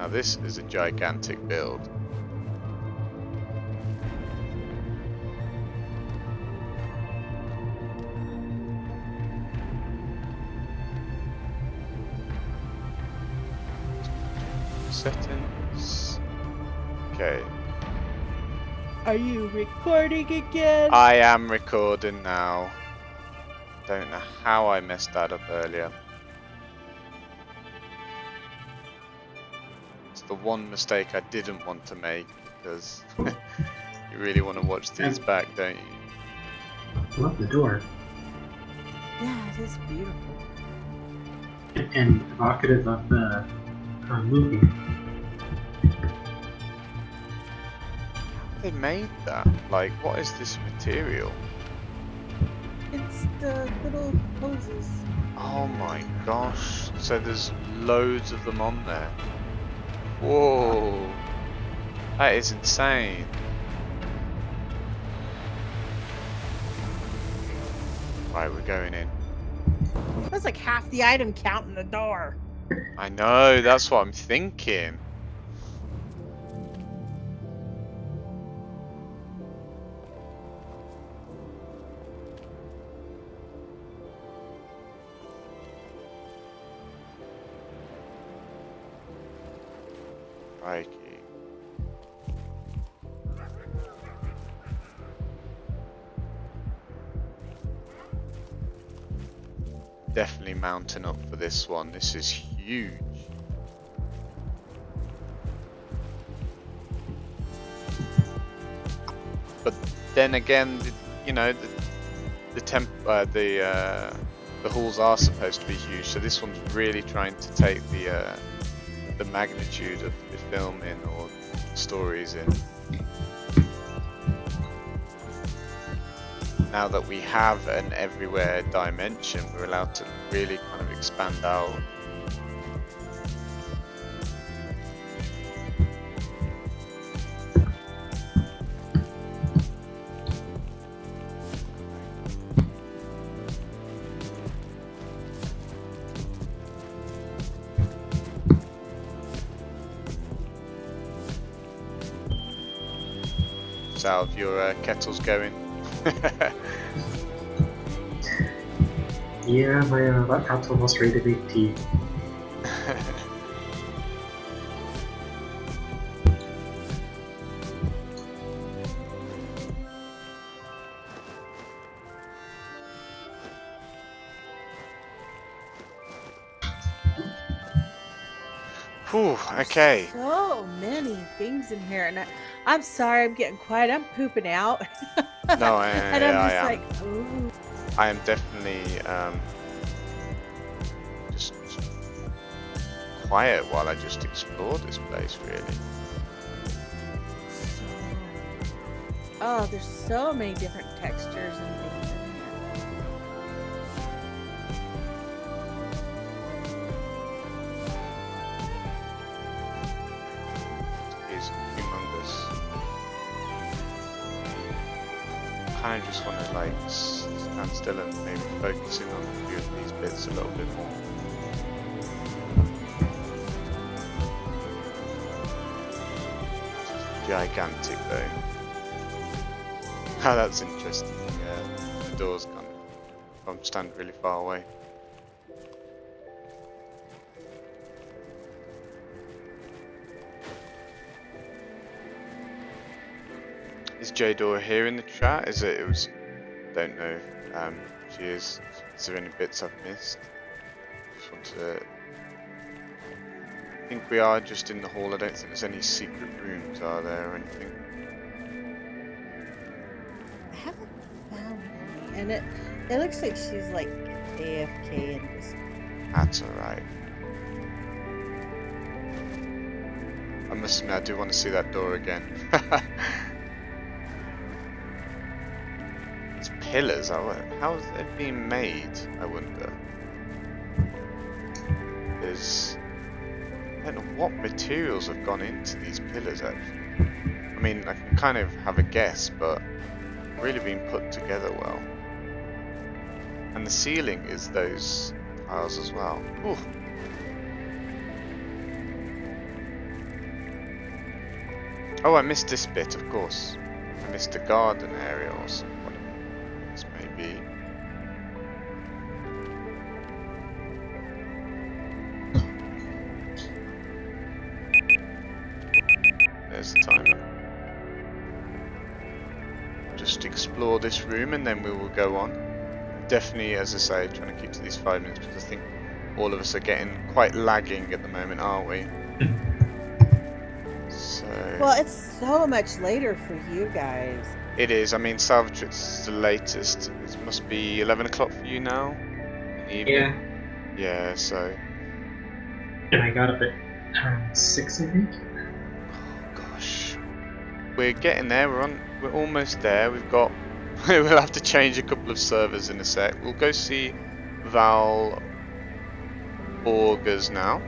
Now this is a gigantic build. Settings. Okay. Are you recording again? I am recording now. Don't know how I messed that up earlier. It's the one mistake I didn't want to make because you really want to watch these back, don't you? I love the door. Yeah, it is beautiful. And evocative of the movie. They made that? Like, what is this material? It's the little hoses. Oh my gosh. So there's loads of them on there. Whoa. That is insane. Right, we're going in. That's like half the item count in the door. I know, that's what I'm thinking. Crikey. Definitely mounting up for this one. This is huge. But then again, you know, the halls are supposed to be huge, so this one's really trying to take the magnitude of the filming or the stories in. Now that we have an everywhere dimension, we're allowed to really kind of expand out. So how have your kettles going? Yeah, my laptop's almost rated 18. Whew, okay. So many things in here, and I'm sorry, I'm getting quiet. I'm pooping out. No, and I'm I just am. like, ooh. I am definitely just quiet while I just explore this place, really. So, oh, there's so many different textures and things in here. It's humongous. I kind of just want to like stand still and maybe focus in on a few of these bits a little bit more. Gigantic though. Oh, that's interesting. Yeah, the door's kind of. I'm standing really far away. Is Jador here in the chat? Is it? It was. Don't know. If she is. Is there any bits I've missed? Just want to. I think we are just in the hall. I don't think there's any secret rooms, are there, or anything? I haven't found any, and it looks like she's like AFK in this. That's alright. I must admit, I do want to see that door again. These pillars, how has it been made, I wonder? There's... I don't know what materials have gone into these pillars, actually. I mean, I can kind of have a guess, but really been put together well. And the ceiling is those tiles as well. Ooh. Oh, I missed this bit, of course. I missed the garden area or something. This may be. There's the timer. Just explore this room and then we will go on. Definitely, as I say, trying to keep to these 5 minutes because I think all of us are getting quite lagging at the moment, aren't we? So Well, it's so much later for you guys. it is. I mean, salvage it's the latest. It must be 11 o'clock for you now in the evening. Yeah. Yeah. So. And I got up at around 6, I think. Oh gosh. We're getting there. We're almost there. We've got. We'll have to change a couple of servers in a sec. We'll go see Val Borgers now,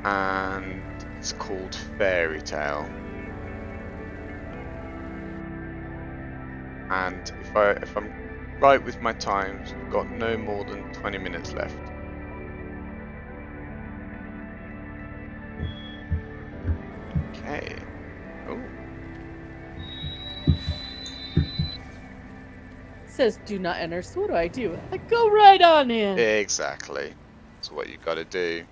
and it's called Fairy Tale. And if I'm right with my times, we've got no more than 20 minutes left. Okay. Oh. Says do not enter, so what do I do? I go right on in. Exactly. That's what you gotta do.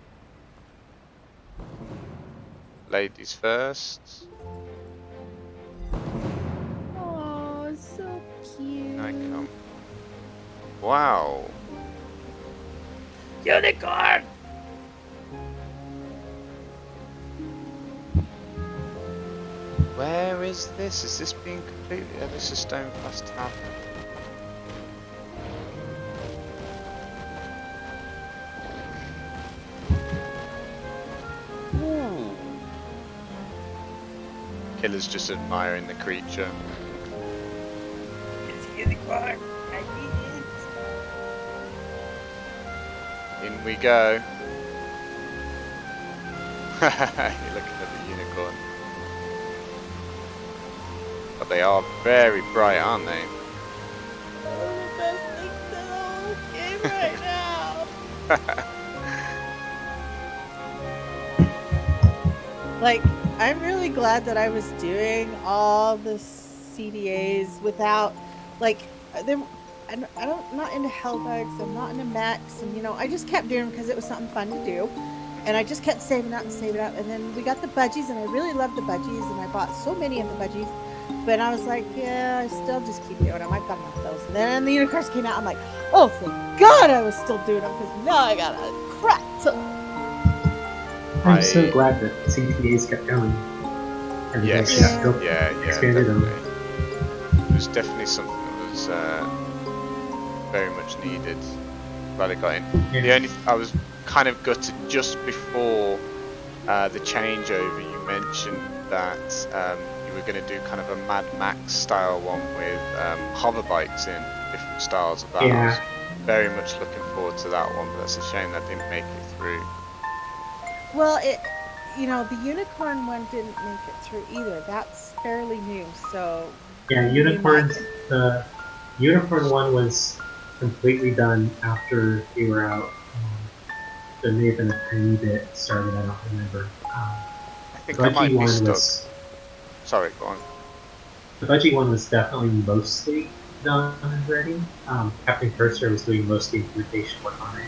Ladies first. Oh, so cute. I come. Wow. Unicorn! Where is this? Is this being completely... Oh, this is Stone Fast Tavern. Ooh. Killer's just admiring the creature. It's a unicorn. I need it. In we go. You're looking at the unicorn. But they are very bright, aren't they? Oh, the best thing to the whole game right now. Like, I'm really glad that I was doing all the CDAs without, like, I'm not into Hellbugs, I'm not into mechs, and you know, I just kept doing them because it was something fun to do. And I just kept saving up and saving up, and then we got the budgies, and I really loved the budgies, and I bought so many of the budgies. But I was like, yeah, I still just keep doing them. I've got enough of those. And then the unicorns came out. I'm like, oh, thank God I was still doing them because now I got a crap ton. I'm so glad that CTAs kept going. And Yes. they still Yeah, expanded them. definitely. It was definitely something that was very much needed. Glad it got in. Yeah. The only I was kind of gutted just before the changeover. You mentioned that you were going to do kind of a Mad Max style one with hover bikes in different styles of that. I was very much looking forward to that one, but that's a shame that didn't make it through. Well, you know, the unicorn one didn't make it through either. That's fairly new, so. Yeah, unicorns. The unicorn one was completely done after they were out. There may have been a tiny bit started. I don't remember. I think I Budgie might be one stuck. was. Sorry, go on. The budgie one was definitely mostly done and ready. Captain Cursor was doing most of the implementation work on it.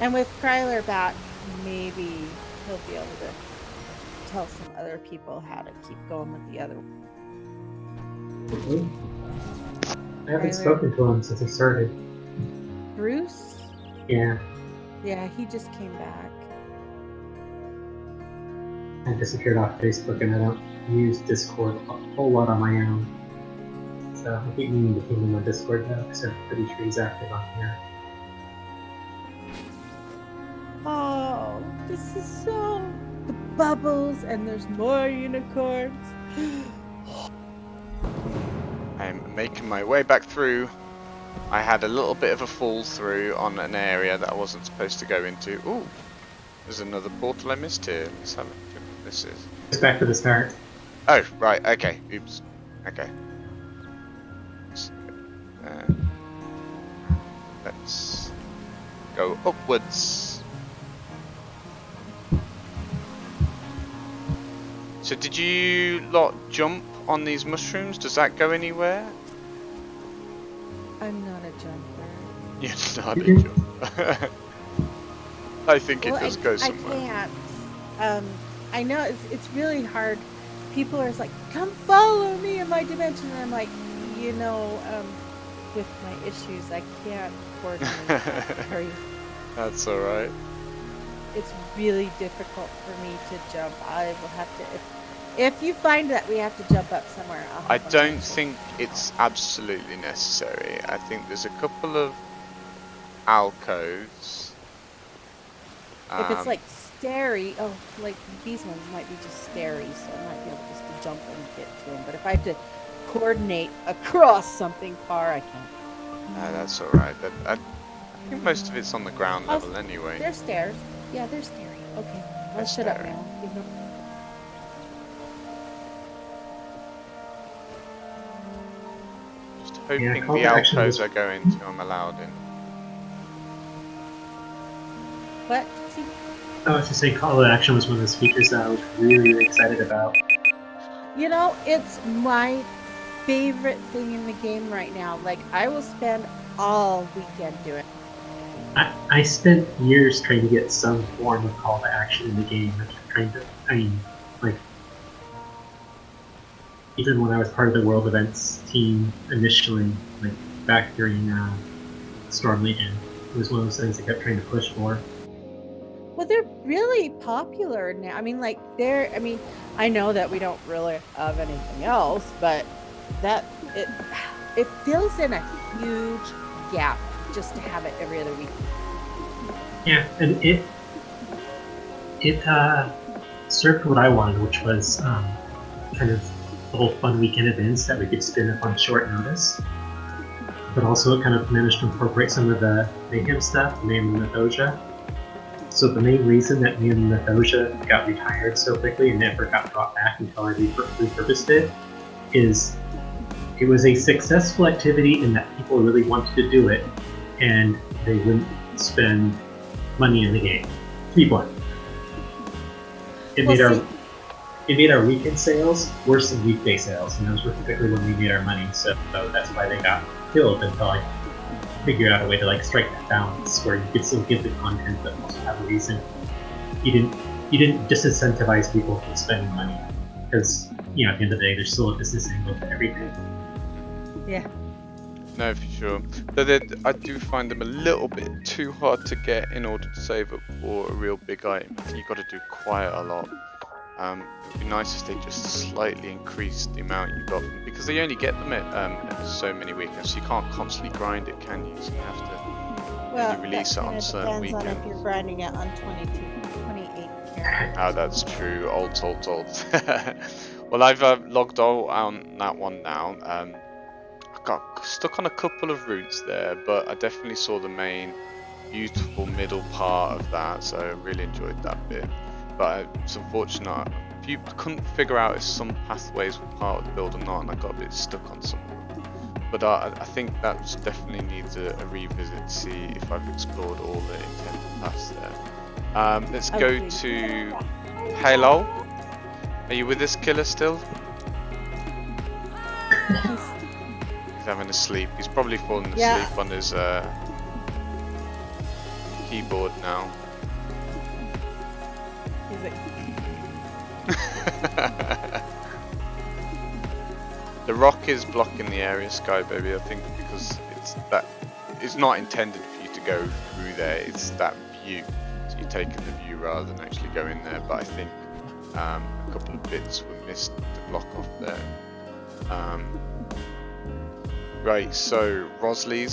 And with Kryler back, maybe he'll be able to tell some other people how to keep going with the other one. I haven't spoken to him since I started. Bruce? Yeah, Yeah, he just came back. I disappeared off Facebook and I don't use Discord a whole lot on my own. So I keep meaning to ping him on Discord though, because I'm pretty sure he's active on here. Oh, this is so... The bubbles, and there's more unicorns. I'm making my way back through. I had a little bit of a fall through on an area that I wasn't supposed to go into. Ooh, there's another portal I missed here. Let's have a look at what this is. Just back to the start. Oh, right, okay. Oops. Okay. Let's go upwards. So did you lot jump on these mushrooms? Does that go anywhere? I'm not a jumper. You're not a jumper. I think Well, it does go I somewhere. can't. I know it's really hard. People are like, "Come follow me in my dimension," and I'm like, with my issues, I can't coordinate that very. That's alright. It's really difficult for me to jump. I will have to if you find that we have to jump up somewhere, I'll I have a don't mental. think it's absolutely necessary. I think there's a couple of alcoves. If it's Um, like stairy, like these ones might be just stairy, so I might be able just to jump and get to them. But if I have to coordinate across something far, I can't. that's alright. I think most of it's on the ground Oh, level anyway. there's stairs. Yeah, there's stairy. Okay, I'll There's shut up stairy. now. Just Yeah, hoping call the to action alcoves was. I go into I'm allowed in. What? See? I was to say, call to action was one of those features that I was really excited about. It's my favorite thing in the game right now. Like, I will spend all weekend doing it. I spent years trying to get some form of call to action in the game. Like, even when I was part of the World Events team initially, like back during Storm Legion, it was one of those things I kept trying to push for. Well, they're really popular now. I know that we don't really have anything else, but that it fills in a huge gap just to have it every other week. Yeah, and it served what I wanted, which was kind of little fun weekend events that we could spin up on short notice. But also, it kind of managed to incorporate some of the mayhem stuff, Mayhem and Mythosia. So the main reason that me and Mythosia got retired so quickly and never got brought back until I repurposed it is it was a successful activity in that people really wanted to do it, and they wouldn't spend money in the game. To be blunt, it made our weekend sales worse than weekday sales, and those were typically when we made our money. So that's why they got killed until I figured out a way to like strike that balance where you could still give the content but also have a reason. You didn't disincentivize people from spending money because at the end of the day, there's still a business angle to everything. Yeah. No, for sure. Though I do find them a little bit too hard to get in order to save up for a real big item. I think you've got to do quite a lot. It would be nice if they just slightly increased the amount you got them, because they only get them at so many weekends, so you can't constantly grind it, can you? So you have to release it on certain depends on if weekends. you're grinding it on 28 characters. Oh, that's true. Old. Well, I've logged all on that one now. I got stuck on a couple of routes there, but I definitely saw the main beautiful middle part of that, so I really enjoyed that bit. But it's unfortunate, I couldn't figure out if some pathways were part of the build or not, and I got a bit stuck on some of them. But I think that definitely needs a revisit to see if I've explored all the intended paths there. Let's go to Halo. Are you with this killer still? He's having a sleep. He's probably fallen asleep on his keyboard now. He's like, the rock is blocking the area, Sky Baby, I think, because it's not intended for you to go through there. It's that view, so you're taking the view rather than actually going there. But I think a couple of bits were missed to block off there. Right, so Rosalie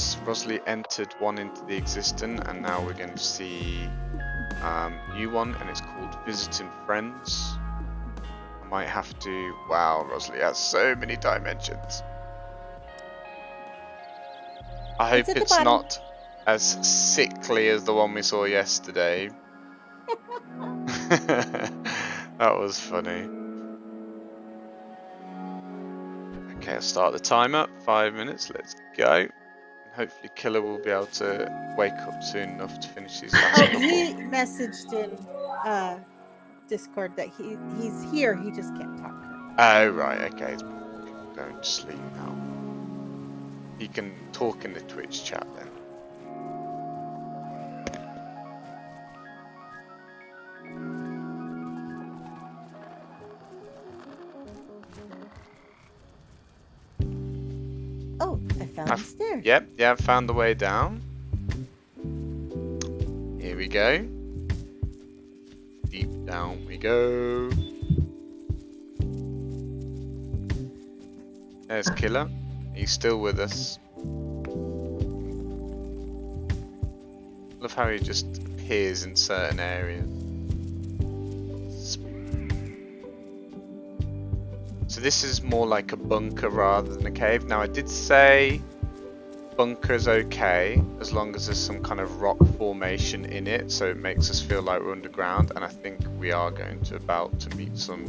entered one into the existing, and now we're going to see new one, and it's called Visiting Friends. I might have to. Wow, Rosalie has so many dimensions. I hope it's not as sickly as the one we saw yesterday. That was funny. Okay, I'll start the timer. 5 minutes. Let's go. Hopefully Killer will be able to wake up soon enough to finish these last couple. he messaged in Discord that he's here. He just can't talk. Oh, right, okay. It's going to sleep now. He can talk in the Twitch chat then. Oh, I found the stairs. Yep, found the way down. Here we go. Deep down we go. There's Killer. He's still with us. Love how he just appears in certain areas. So this is more like a bunker rather than a cave. Now I did say bunker's okay as long as there's some kind of rock formation in it, so it makes us feel like we're underground, and I think we are about to meet some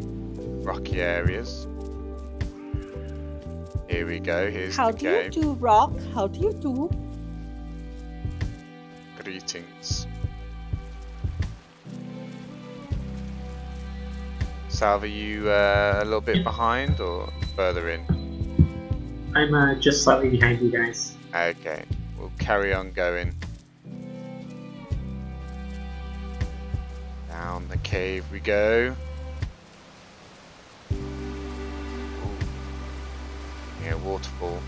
rocky areas. Here we go, here's the cave. How do you do, Rock? How do you do? Greetings. Salve, are you a little bit behind or further in? I'm just slightly behind you guys. Okay, we'll carry on going. Down the cave we go. Ooh. Yeah, waterfall.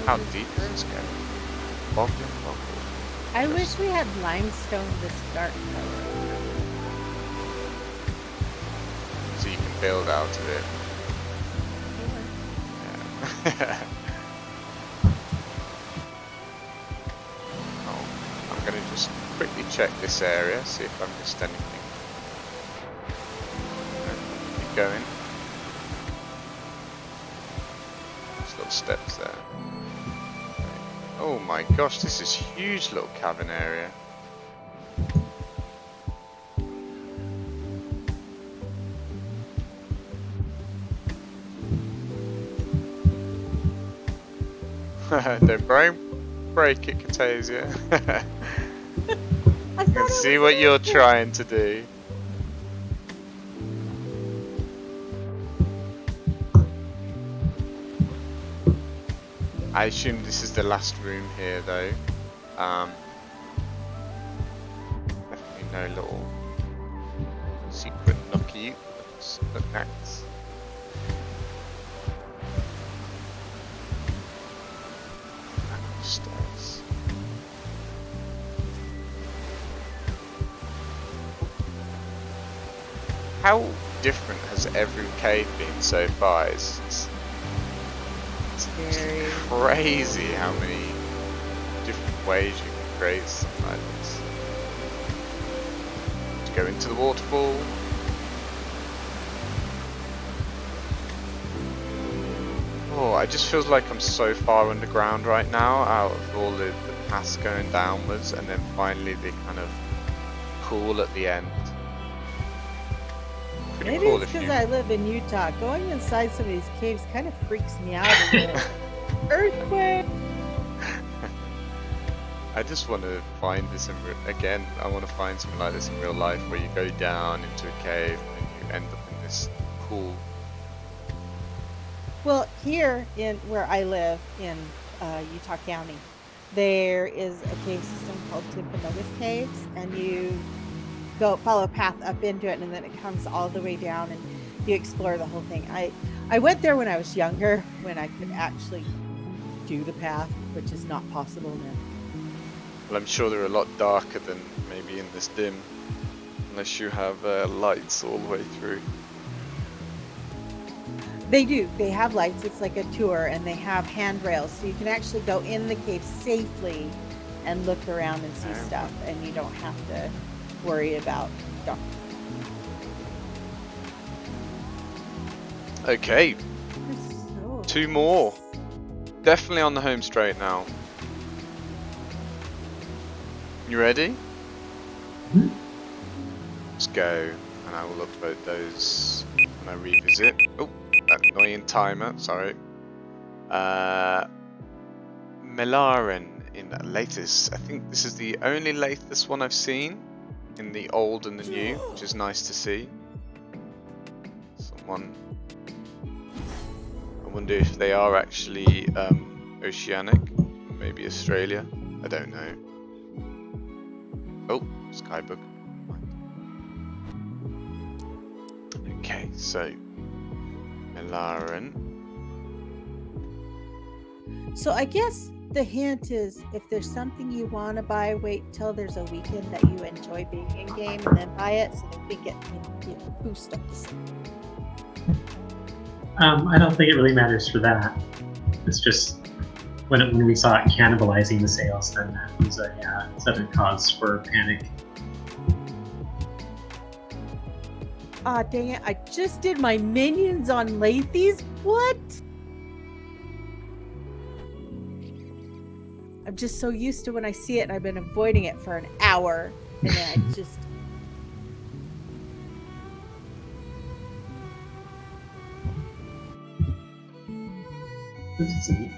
How deep is this going? Bogged and boggled. I wish we had limestone this dark color. So you can build out of it. Yeah. Oh, I'm going to just quickly check this area, see if I missed anything. Keep going. There's little steps there. Oh my gosh, this is huge little cabin area. Don't break it, Katasia. I can see what you're trying to do. I assume this is the last room here, though. Definitely no little secret nookie. Let's look next. Stairs. How different has every cave been so far? It's Very crazy how many different ways you can create something like this. To go into the waterfall. Oh, I just feels like I'm so far underground right now out of all the paths going downwards, and then finally they kind of cool at the end. Pretty Maybe cool it's if because you... I live in Utah. Going inside some of these caves kind of freaks me out a little. Earthquake! I just want to find this again. I want to find something like this in real life, where you go down into a cave and you end up in this pool. Well, here in where I live in Utah County, there is a cave system called Timpanogos Caves, and you follow a path up into it, and then it comes all the way down, and you explore the whole thing. I went there when I was younger, when I could actually do the path, which is not possible now. Well, I'm sure they're a lot darker than maybe in this dim, unless you have lights all the way through. They do. They have lights. It's like a tour, and they have handrails, so you can actually go in the cave safely and look around and see stuff, and you don't have to worry about dark. Okay, So 2 more. Definitely on the home straight now. You ready? Let's go, and I will upload those when I revisit. Oh, that annoying timer, sorry. Melaren in latest. I think this is the only latest one I've seen in the old and the new, which is nice to see. Someone. I wonder if they are actually oceanic, maybe Australia. I don't know. Oh, Skybug. Okay, so Melaren. So I guess the hint is if there's something you want to buy, wait till there's a weekend that you enjoy being in game and then buy it so that we get boost up the sale. I don't think it really matters for that. It's just when we saw it cannibalizing the sales, then that was a sudden cause for panic. Aw, dang it. I just did my minions on Lathies? What? I'm just so used to when I see it and I've been avoiding it for an hour. And then I just... This is neat.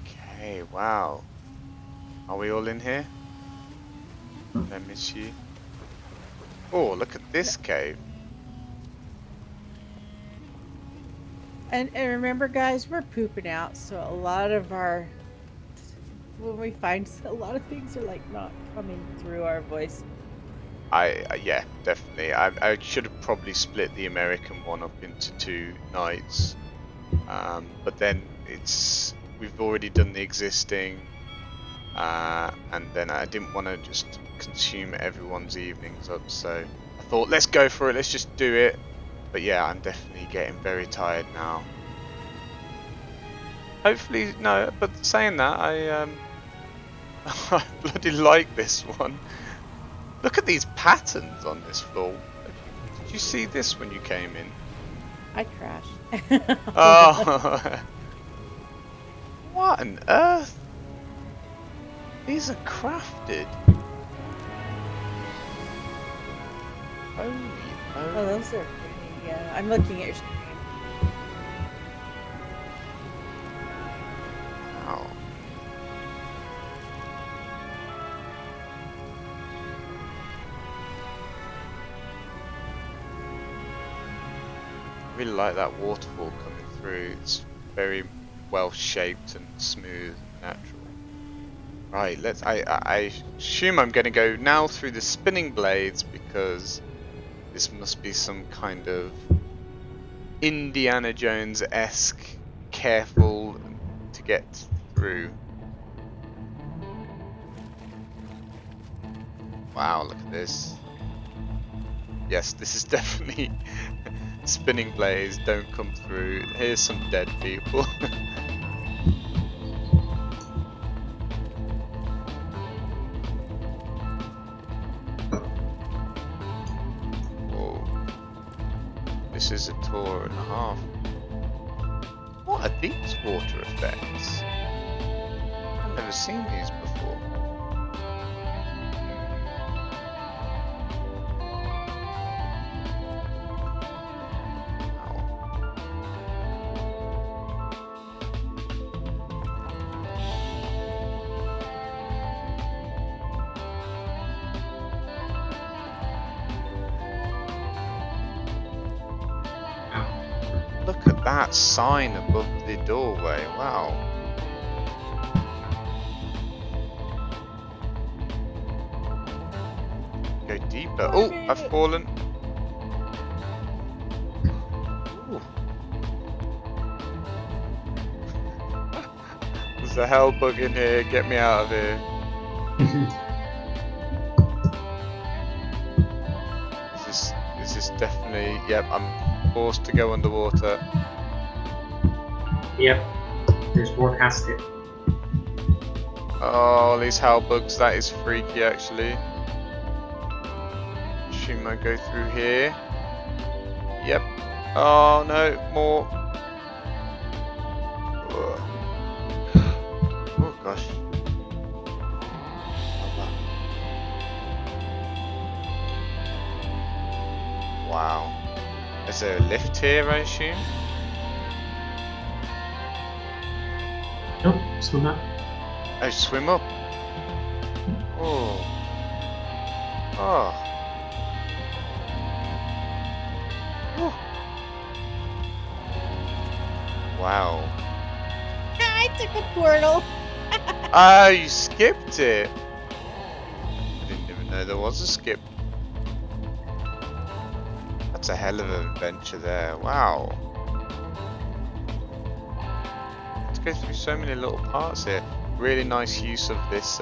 Okay, wow. Are we all in here? Did I miss you? Oh, look at this cave. And remember, guys, we're pooping out, so a lot of our... When we find a lot of things are like not coming through our voice. Yeah, definitely. I should have probably split the American one up into 2 nights. But then we've already done the existing, and then I didn't want to just consume everyone's evenings up, so I thought let's go for it, let's just do it. But yeah, I'm definitely getting very tired now. Hopefully, no, but saying that, I bloody like this one. Look at these patterns on this floor. Did you see this when you came in? I crashed. Oh, what on earth? These are crafted. Holy Oh, moly. those are pretty. Yeah, I'm looking at your screen. Wow. I really like that waterfall coming through. It's very well shaped and smooth, natural. Right, I assume I'm going to go now through the spinning blades because this must be some kind of Indiana Jones-esque careful to get through. Wow, look at this. Yes, this is definitely spinning blades, don't come through. Here's some dead people. This is a tour and a half. What are these water effects? I've never seen these before. Look at that sign above the doorway, wow. Go deeper. Oh, I've fallen. Ooh. There's a hell bug in here, get me out of here. Is this definitely, yep, I'm forced to go underwater. Yep, there's more past it. Oh, these hell bugs, that is freaky actually. Assume I go through here. Yep. Oh no, more. Oh gosh. Wow. Is there a lift here, I assume? Nope, swim up. Oh, swim up. Oh. Oh. Whew. Wow. I took a portal. Ah, you skipped it. I didn't even know there was a skip. That's a hell of an adventure there. Wow. Let's go through so many little parts here. Really nice use of this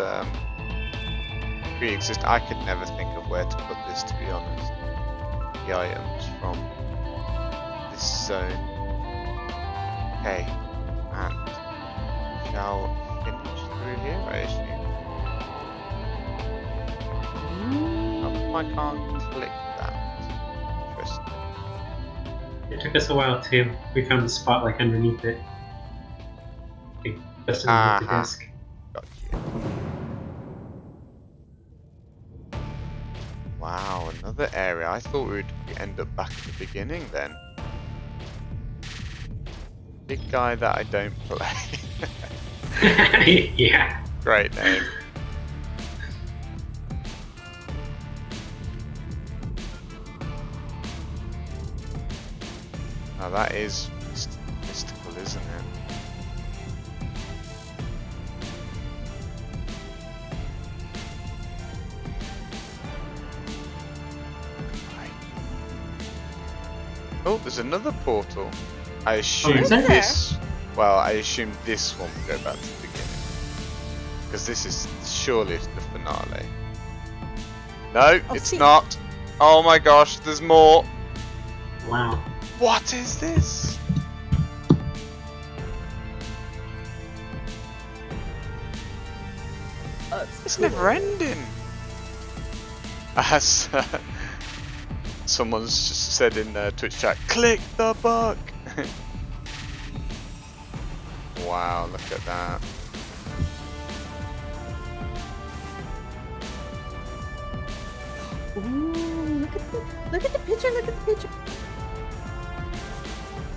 pre-exist. I could never think of where to put this, to be honest. The items from this zone. Okay, and shall finish through here, I assume. How come I can't click that? Interesting. It took us a while too. We found the spot like underneath it. Like, just underneath the Aha. disc. Gotcha. Wow, another area. I thought we'd end up back at the beginning then. Big guy that I don't play. Yeah. Great name. Now that is mystical, isn't it? Right. Oh, there's another portal. I assume is there? this. Well, I assume this one will go back to the beginning because this is surely the finale. No, Oh, it's see. not. Oh my gosh, there's more. Wow. What is this? It's never ending. As someone's just said in Twitch chat, click the bug. Wow, look at that. Ooh, look at the picture. Look at the picture.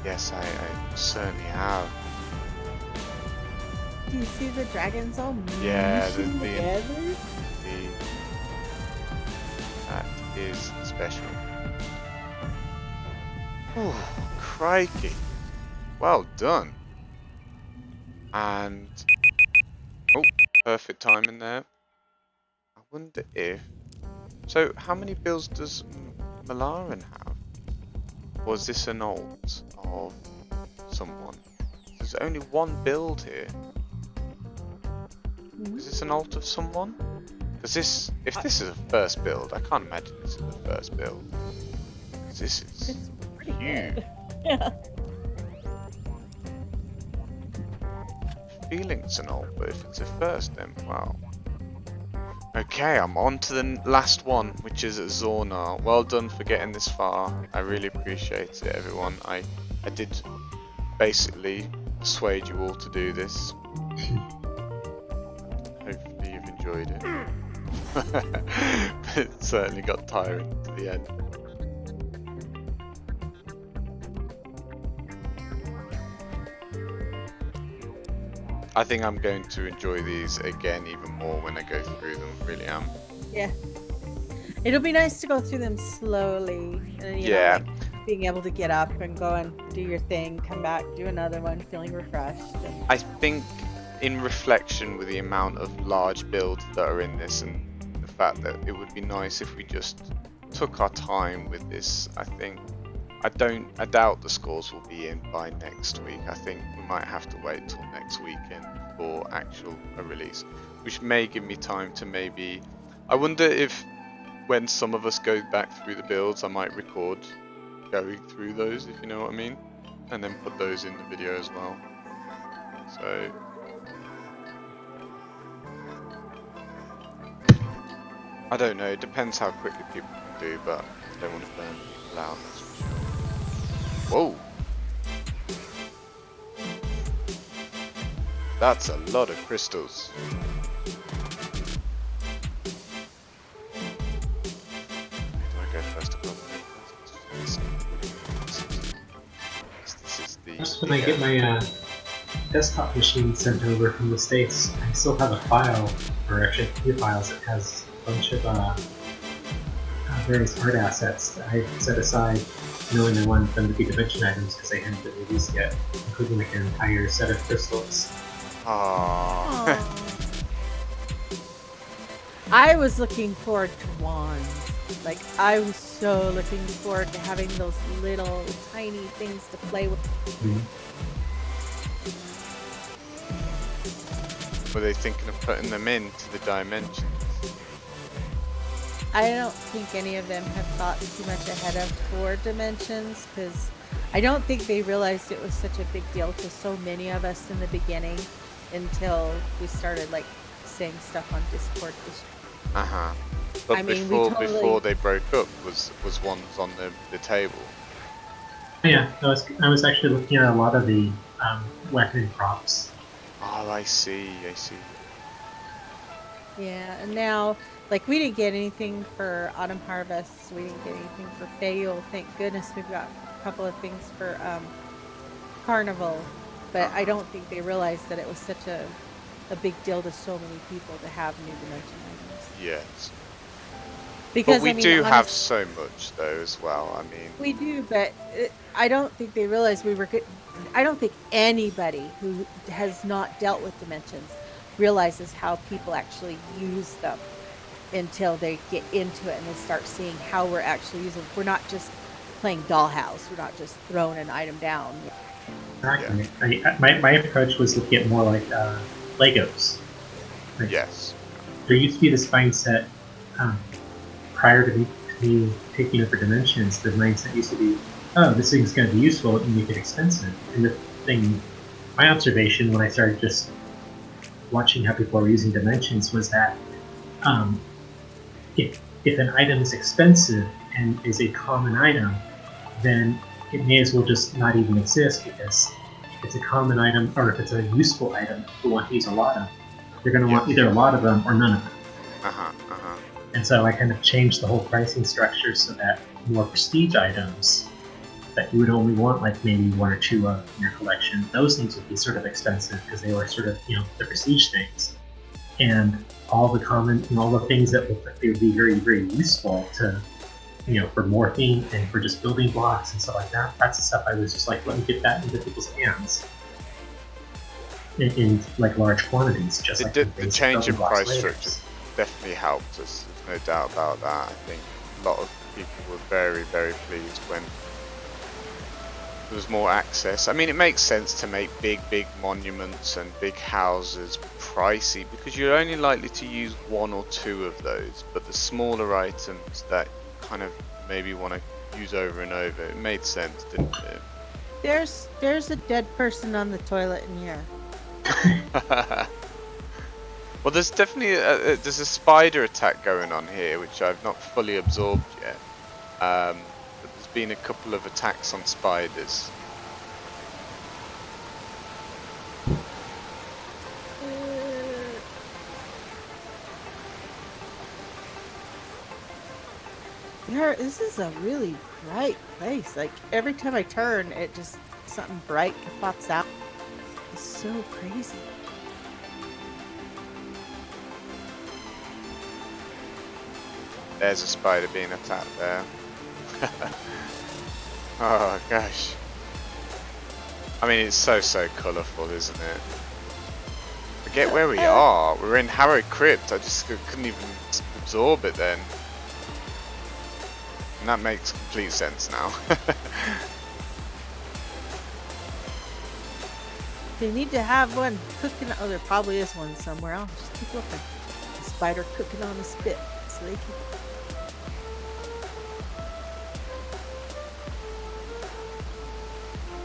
Yes, I certainly have. Do you see the dragons all Yeah, mushing together? That is special. Oh, crikey. Well done. And oh, perfect timing there. I wonder if. So, how many builds does Malaran have? Or is this an alt of someone? There's only one build here. Is this an alt of someone? Because this, if this is a first build, I can't imagine this is the first build. Because this is It's pretty huge. good. Yeah. Feeling it's an alt, but if it's a first, then wow. Okay, I'm on to the last one, which is Zornar. Well done for getting this far. I really appreciate it, everyone. I did basically persuade you all to do this. Hopefully you've enjoyed it. But it certainly got tiring to the end. I think I'm going to enjoy these again even more when I go through them, really am. Yeah. It'll be nice to go through them slowly. And, you Yeah. know, like being able to get up and go and do your thing, come back, do another one, feeling refreshed. And... I think in reflection with the amount of large builds that are in this and the fact that it would be nice if we just took our time with this, I doubt the scores will be in by next week. I think we might have to wait till next weekend for actual release, which may give me time to maybe, I wonder if when some of us go back through the builds, I might record going through those, if you know what I mean, and then put those in the video as well. So I don't know, it depends how quickly people can do, but I don't want to burn people out, that's for sure. Whoa! That's a lot of crystals. Do I go first or go first? used That's to when be I get my desktop machine sent over from the States. I still have a file, or actually a few files, that has a bunch of various art assets that I set aside, knowing I wanted them to be dimension items because they hadn't been released yet, including like an entire set of crystals. Aww. I was looking forward to wands. Like, I was so looking forward to having those little tiny things to play with. Were they thinking of putting them into the dimensions? I don't think any of them have thought too much ahead of 4 dimensions, because I don't think they realized it was such a big deal to so many of us in the beginning until we started like saying stuff on Discord. Uh-huh. But I mean, before they broke up was ones on the table. Yeah, I was actually looking at a lot of the weapon props. Oh, I see. Yeah, and now, like, we didn't get anything for Autumn Harvests. We didn't get anything for Fayul. Thank goodness we've got a couple of things for Carnival. But I don't think they realized that it was such a big deal to so many people to have new dimension items. Yes. Because but we I mean, do have so much though as well. I mean, we do, but I don't think they realized we were good. I don't think anybody who has not dealt with dimensions realizes how people actually use them until they get into it and they start seeing how we're actually using. We're not just playing dollhouse. We're not just throwing an item down. Exactly. Yeah. My approach was looking at more like Legos. Like, yes. There used to be this mindset prior to me taking over dimensions. The mindset used to be, oh, this thing's going to be useful and make it expensive. And the thing, my observation when I started just watching how people are using dimensions was that if an item is expensive and is a common item, then it may as well just not even exist, because if it's a common item or if it's a useful item you want to use a lot of, you're going to want either a lot of them or none of them. And so I kind of changed the whole pricing structure so that more prestige items that you would only want like maybe 1 or 2 of in your collection, those things would be sort of expensive because they were sort of, the prestige things. And all the common, all the things that look like they would be very, very useful to, for morphing and for just building blocks and stuff like that, that's the stuff I was just like, let me get that into people's hands in like large quantities. Just like the change in price structure definitely helped us. There's no doubt about that. I think a lot of people were very, very pleased when there was more access. I mean, it makes sense to make big monuments and big houses pricey because you're only likely to use 1 or 2 of those, but the smaller items that you kind of maybe want to use over and over, it made sense, didn't it? There's a dead person on the toilet in here. Well, there's definitely there's a spider attack going on here, which I've not fully absorbed yet. But there's been a couple of attacks on spiders. This is a really bright place. Like, every time I turn, it just, something bright pops out. It's so crazy. There's a spider being attacked there. Oh gosh. I mean, it's so colourful, isn't it? Forget where we are. We're in Harrow Crypt. I just couldn't even absorb it then. And that makes complete sense now. They need to have one cooking. Oh, there probably is one somewhere. I'll just keep looking. A spider cooking on the spit. So they keep.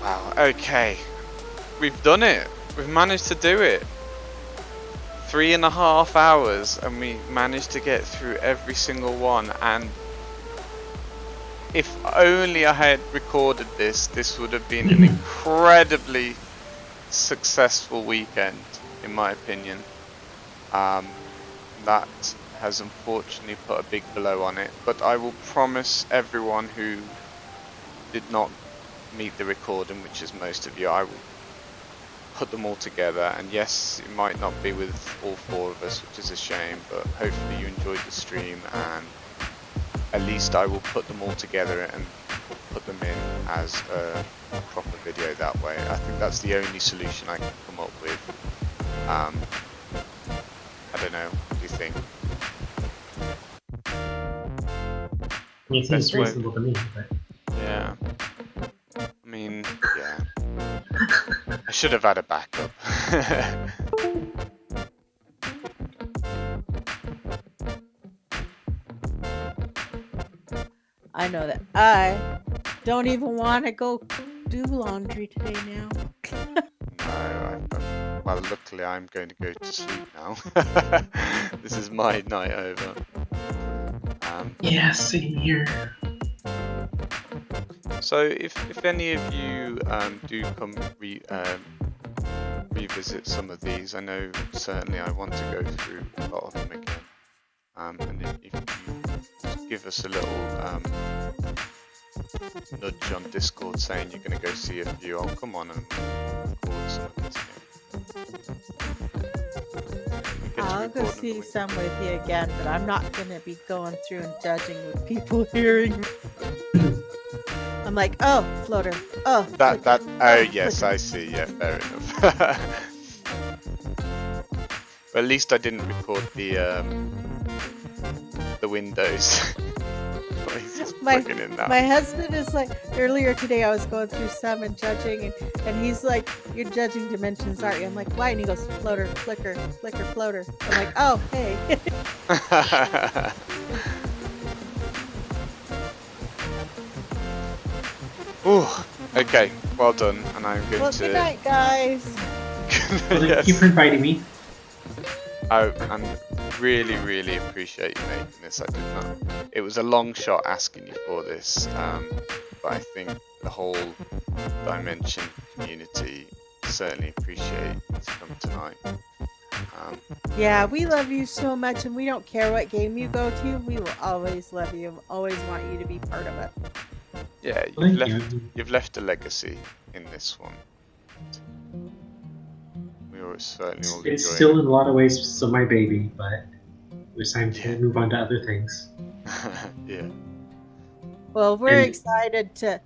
Wow, okay. We've done it. We've managed to do it. 3.5 hours and we managed to get through every single one, and if only I had recorded this would have been an incredibly successful weekend, in my opinion. That has unfortunately put a big blow on it, but I will promise everyone who did not meet the recording, which is most of you, I will put them all together. And yes, it might not be with all 4 of us, which is a shame, but hopefully you enjoyed the stream, and at least I will put them all together and put them in as a proper video that way. I think that's the only solution I can come up with. I don't know, what do you think? I mean, it seems Best way. reasonable to me, but Yeah. I mean, yeah. I should have had a backup. I know that I don't even want to go do laundry today now. No, well, luckily I'm going to go to sleep now. This is my night over. yeah, same here. So if any of you do come revisit some of these, I know certainly I want to go through a lot of them again. And if you just give us a little nudge on Discord saying you're going to go see a few, I'll come on and record some of these again. I'll go see some with you again, but I'm not going to be going through and judging with people hearing. I'm like, oh, floater. Oh, that flicker. oh yes, flicker. I see. Yeah, fair enough. But at least I didn't record the windows. My husband is like, earlier today I was going through some and judging, and he's like, you're judging dimensions, aren't you? I'm like, why? And he goes, floater, flicker, flicker, floater. I'm like, oh, hey. Ooh, okay, well done, and I'm going to... Good night, guys. Yes. Thank you for inviting me. I really appreciate you making this. I did not. It was a long shot asking you for this, but I think the whole Dimension community certainly appreciate you to come tonight. Yeah, we love you so much, and we don't care what game you go to. We will always love you and always want you to be part of it. Yeah, you've left a legacy in this one. We were certainly all it's still in a lot of ways still my baby, but it's time to move on to other things. Yeah. Well, we're excited to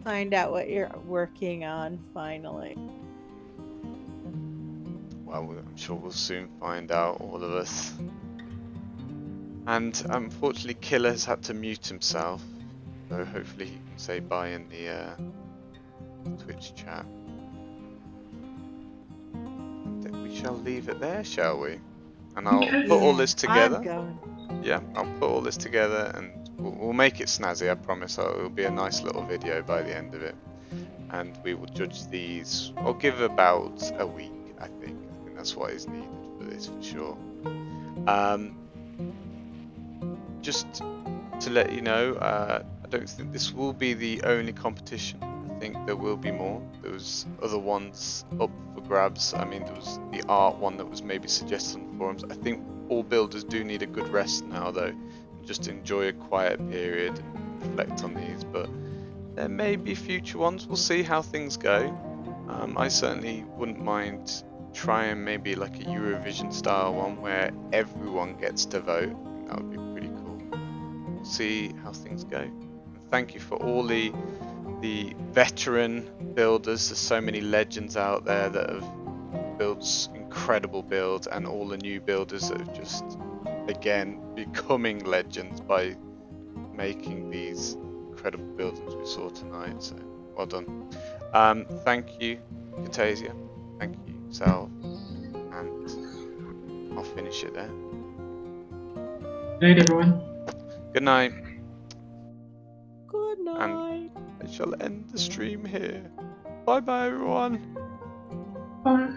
find out what you're working on finally. Well, I'm sure we'll soon find out, all of us. And unfortunately, Killer's had to mute himself, so hopefully he can say bye in the Twitch chat. And we shall leave it there, shall we? And I'll put all this together. I'm going. Yeah, I'll put all this together and we'll make it snazzy, I promise. It'll be a nice little video by the end of it. And we will judge these. I'll give about a week, I think. I think that's what is needed for this, for sure. Just to let you know, I don't think this will be the only competition. I think there will be more. There was other ones up for grabs. I mean, there was the art one that was maybe suggested on the forums. I think all builders do need a good rest now, though. Just enjoy a quiet period and reflect on these. But there may be future ones. We'll see how things go. I certainly wouldn't mind trying maybe like a Eurovision style one where everyone gets to vote. That would be pretty cool. We'll see how things go. And thank you for all the veteran builders. There's so many legends out there that have built incredible builds, and all the new builders that have just again becoming legends by making these incredible buildings we saw tonight. So well done. Thank you, Catasia. Thank you, Sal. And I'll finish it there. Good night, everyone. Good night. Good night. And I shall end the stream here. Bye bye, everyone. Bye.